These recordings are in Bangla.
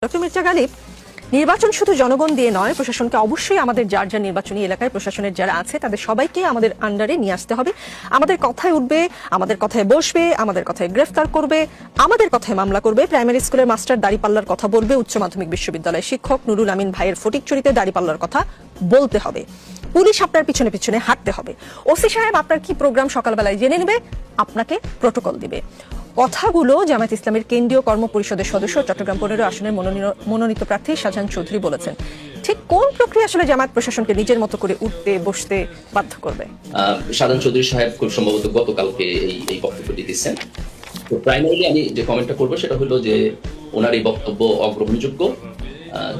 ডক্টর মির্জা গালিব, নির্বাচন শুধু জনগণ দিয়ে নয়, প্রশাসনকে অবশ্যই আমাদের যার যার নির্বাচনী এলাকায় প্রশাসনের যারা আছে তাদের সবাইকে আমাদের আন্ডারে নিয়ে আসতে হবে। আমাদের কথায় উঠবে, আমাদের কথায় বসবে, আমাদের কথায় গ্রেফতার করবে, আমাদের কথায় মামলা করবে। প্রাইমারি স্কুলের মাস্টার দাড়িপাল্লার কথা বলবে, উচ্চ মাধ্যমিক বিশ্ববিদ্যালয়ের শিক্ষক নুরুল আমিন ভাইয়ের ফটিকছড়িতে দাড়িপাল্লার কথা বলতে হবে। পুলিশ আপনার পিছনে পিছনে হাঁটতে হবে। ওসি সাহেব আপনার কি প্রোগ্রাম সকালবেলায় জেনে নেবে, আপনাকে প্রটোকল দিবে। কথাগুলো জামায়াত ইসলামের কেন্দ্রীয় কর্ম পরিষদের সদস্য চট্টগ্রাম 15 আসনের মনোনীত প্রার্থী শাহজাহান চৌধুরী বলেছেন। ঠিক কোন প্রক্রিয়া আসলে জামায়াত প্রশাসনকে নিজের মতো করে উঠতে বসতে বাধ্য করবে? শাহজাহান চৌধুরী সাহেব খুব সম্ভবত গতকালকে এই বক্তব্যটি দিচ্ছেন। তো প্রাইমারিলি আমি যে কমেন্টটা করবো সেটা হলো যে ওনার এই বক্তব্য অগ্রহণযোগ্য।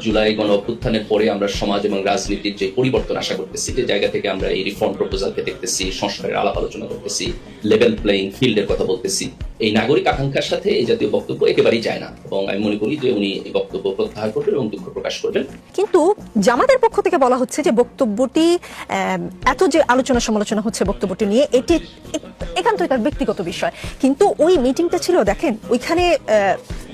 জুলাই গণ অভ্যুত্থানের পরে আমরা সমাজ এবং রাজনীতির যে পরিবর্তন আশা করতেছি, যে জায়গা থেকে আমরা এই রিফর্ম প্রপোজালকে দেখতেছি, সংস্কারের আলাপ আলোচনা করতেছি, লেভেল প্লেইং ফিল্ডের কথা বলতেছি, এই নাগরিক আকাঙ্ক্ষার সাথে এই জাতীয় বক্তব্য একেবারেই যায় না, এবং আমি মনে করি যে উনি এই বক্তব্য প্রত্যাহার করবেন এবং দুঃখ প্রকাশ করবেন। কিন্তু জামাতের পক্ষ থেকে বলা হচ্ছে যে বক্তব্যটি এত যে আলোচনা সমালোচনা হচ্ছে বক্তব্যটি নিয়ে, এটি একান্তই তার ব্যক্তিগত বিষয়। কিন্তু ওই মিটিংটা ছিল, দেখেন ওইখানে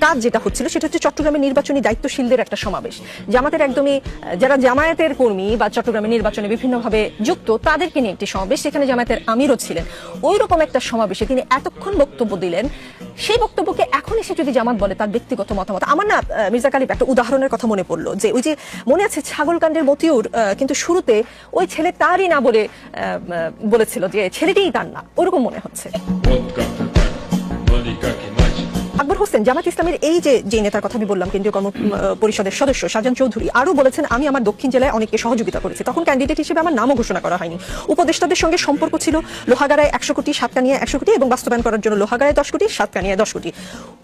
কাজ যেটা হচ্ছিল সেটা হচ্ছে চট্টগ্রামের নির্বাচনী দায়িত্বশীলদের একটা সমাবেশ। জামাতের একদমই যারা জামায়াতের কর্মী বা চট্টগ্রামের নির্বাচনে বিভিন্নভাবে যুক্ত তাদেরকে নিয়ে একটি সমাবেশ, সেখানে জামায়াতের আমিরও ছিলেন। ওই রকম একটা সমাবেশে তিনি এতক্ষণ বক্তব্য দিলেন। সেই বক্তব্যকে এখন এসে যদি জামাত বলে তার ব্যক্তিগত মতামত, আমার না মির্জা গালিব একটা উদাহরণের কথা মনে পড়লো, যে ওই যে মনে আছে ছাগলকাণ্ডের মতিউর, কিন্তু শুরুতে ওই ছেলে তারই না বলে বলেছিল যে ছেলেটিই তার না, ওরকম মনে হচ্ছে। আকবর হোসেন, জামাত ইসলামের এই যে নেতার কথা আমি বললাম, কেন্দ্রীয় কর্ম পরিষদের সদস্য শাহজাহান চৌধুরী আরো বলেছেন, আমি আমার দক্ষিণ জেলায় অনেককে সহযোগিতা করেছি, তখন ক্যান্ডিডেট হিসেবে আমার নামও ঘোষণা করা হয়নি। উপদেষ্টাদের সঙ্গে সম্পর্ক ছিল, লোহাগাড়ায় 100 কোটি, সাতকানিয়ায় 100 কোটি এবং বাস্তবায়ন করার জন্য লোহাগাড়ায় 10 কোটি, সাতকানিয়ায় 10 কোটি।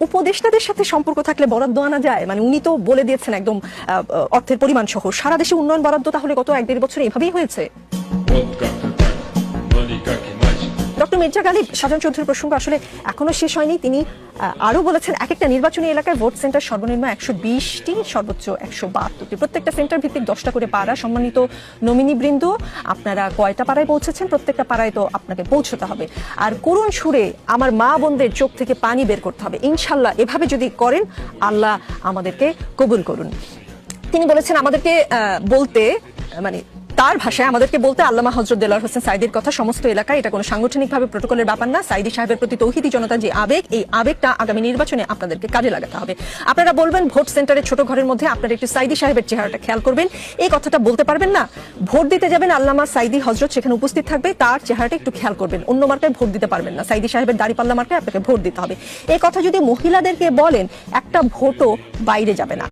উপদেষ্টাদের সাথে সম্পর্ক থাকলে বরাদ্দ আনা যায়? মানে উনি তো বলে দিয়েছেন একদম অর্থের পরিমাণ সহ। সারা দেশে উন্নয়ন বরাদ্দ তাহলে গত 1-1.5 বছরে এভাবেই হয়েছে। ডক্টর মির্জা গালিব, শাহজাহান চৌধুরীর প্রসঙ্গ আসলে এখনো শেষ হয়নি। তিনি আরো বলেছেন, এক একটা নির্বাচনী এলাকায় ভোট সেন্টার সর্বনিম্ন 120টি, সর্বোচ্চ 172টি, প্রত্যেকটা সেন্টার ভিত্তিক 10টা করে পাড়া। সম্মানিত নমিনি বৃন্দ, আপনারা কয়টা পাড়ায় পৌঁছেছেন? প্রত্যেকটা পাড়ায় তো আপনাকে পৌঁছতে হবে। আর করুণ সুরে আমার মা বোনদের চোখ থেকে পানি বের করতে হবে। ইনশাল্লাহ এভাবে যদি করেন, আল্লাহ আমাদেরকে কবুল করুন। তিনি বলেছেন আমাদেরকে বলতে, মানে তার ভাষায় আমাদেরকে বলতে, আল্লামা হযরত দেলোয়ার হোসেন সাঈদীর কথা সমস্ত এলাকায়, এটা কোনো সাংগঠনিকভাবে প্রটোকলের ব্যাপার না। সাঈদী সাহেবের প্রতি তৌহিদি জনতার যে আবেগ, এই আবেগটা আগামী নির্বাচনে আপনাদেরকে কাজে লাগাতে হবে। আপনারা বলবেন ভোট সেন্টারে ছোট ঘরের মধ্যে আপনারা একটু সাঈদী সাহেবের চেহারাটা খেয়াল করবেন, এই কথাটা বলতে পারবেন না। ভোট দিতে যাবেন, আল্লামা সাঈদী হযরত সেখানে উপস্থিত থাকবে, তার চেহারাটা একটু খেয়াল করবেন। অন্য মার্কায় ভোট দিতে পারবেন না, সাঈদী সাহেবের দাড়িপাল্লা মার্কায় আপনাকে ভোট দিতে হবে। এই কথা যদি মহিলাদেরকে বলেন, একটা ভোটও বাইরে যাবে না।